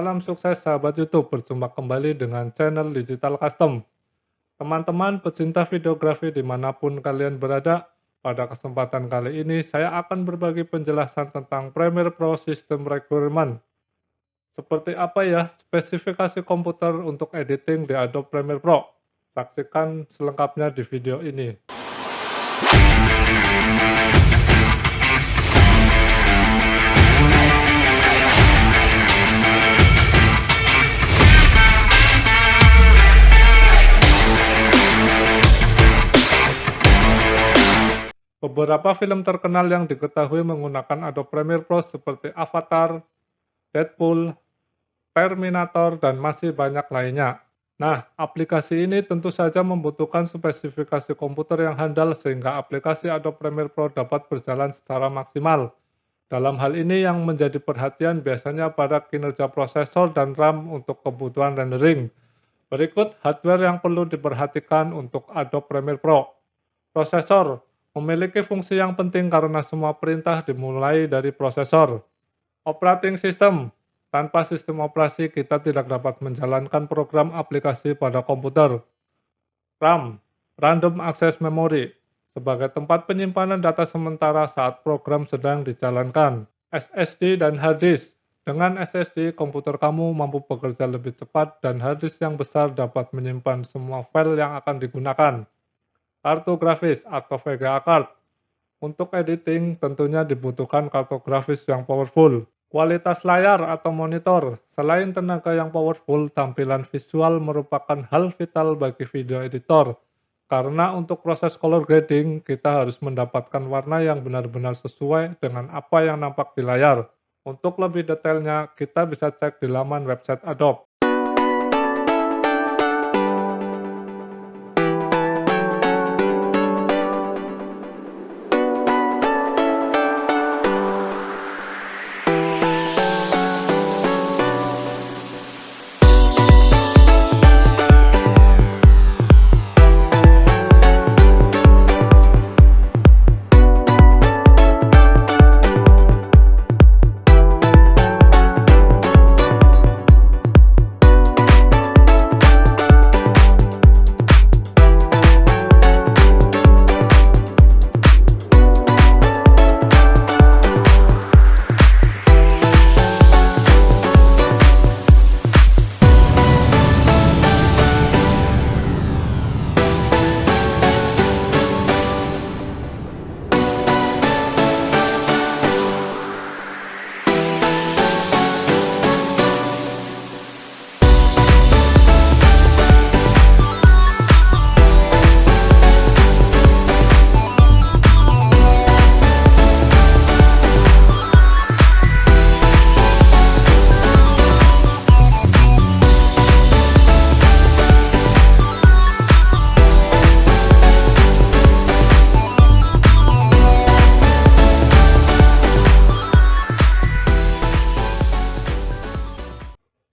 Salam sukses sahabat YouTube, berjumpa kembali dengan channel Digital Custom. Teman-teman pecinta videografi dimanapun kalian berada, pada kesempatan kali ini saya akan berbagi penjelasan tentang Premiere Pro System Requirement. Seperti apa ya spesifikasi komputer untuk editing di Adobe Premiere Pro? Saksikan selengkapnya di video ini. Beberapa film terkenal yang diketahui menggunakan Adobe Premiere Pro seperti Avatar, Deadpool, Terminator, dan masih banyak lainnya. Nah, aplikasi ini tentu saja membutuhkan spesifikasi komputer yang handal sehingga aplikasi Adobe Premiere Pro dapat berjalan secara maksimal. Dalam hal ini yang menjadi perhatian biasanya pada kinerja prosesor dan RAM untuk kebutuhan rendering. Berikut hardware yang perlu diperhatikan untuk Adobe Premiere Pro. Prosesor memiliki fungsi yang penting karena semua perintah dimulai dari prosesor. Operating System, tanpa sistem operasi kita tidak dapat menjalankan program aplikasi pada komputer. RAM, Random Access Memory, sebagai tempat penyimpanan data sementara saat program sedang dijalankan. SSD dan hard disk, dengan SSD komputer kamu mampu bekerja lebih cepat dan hard disk yang besar dapat menyimpan semua file yang akan digunakan. Kartu grafis atau VGA card. Untuk editing tentunya dibutuhkan kartu grafis yang powerful. Kualitas layar atau monitor. Selain tenaga yang powerful, tampilan visual merupakan hal vital bagi video editor. Karena untuk proses color grading, kita harus mendapatkan warna yang benar-benar sesuai dengan apa yang nampak di layar. Untuk lebih detailnya, kita bisa cek di laman website Adobe.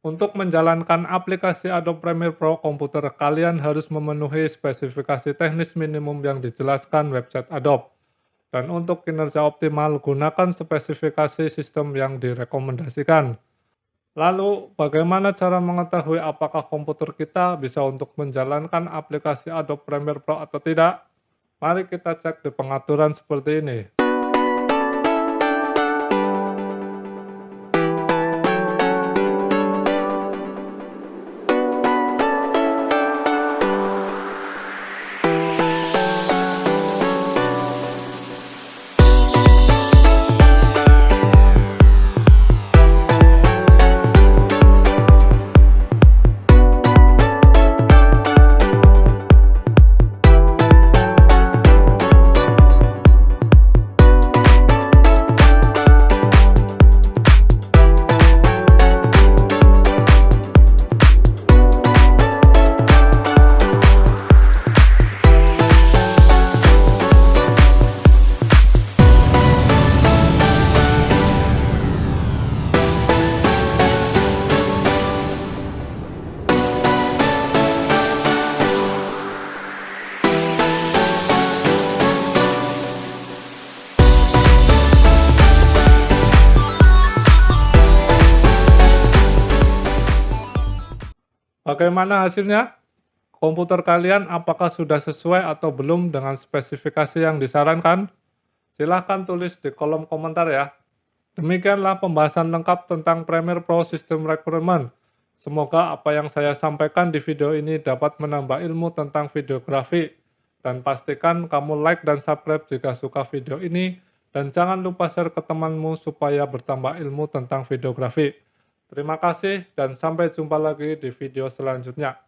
Untuk menjalankan aplikasi Adobe Premiere Pro, komputer kalian harus memenuhi spesifikasi teknis minimum yang dijelaskan website Adobe. Dan untuk kinerja optimal, gunakan spesifikasi sistem yang direkomendasikan. Lalu, bagaimana cara mengetahui apakah komputer kita bisa untuk menjalankan aplikasi Adobe Premiere Pro atau tidak? Mari kita cek di pengaturan seperti ini. Bagaimana hasilnya? Komputer kalian apakah sudah sesuai atau belum dengan spesifikasi yang disarankan? Silahkan tulis di kolom komentar ya. Demikianlah pembahasan lengkap tentang Premiere Pro System Requirement. Semoga apa yang saya sampaikan di video ini dapat menambah ilmu tentang videografi. Dan pastikan kamu like dan subscribe jika suka video ini. Dan jangan lupa share ke temanmu supaya bertambah ilmu tentang videografi. Terima kasih dan sampai jumpa lagi di video selanjutnya.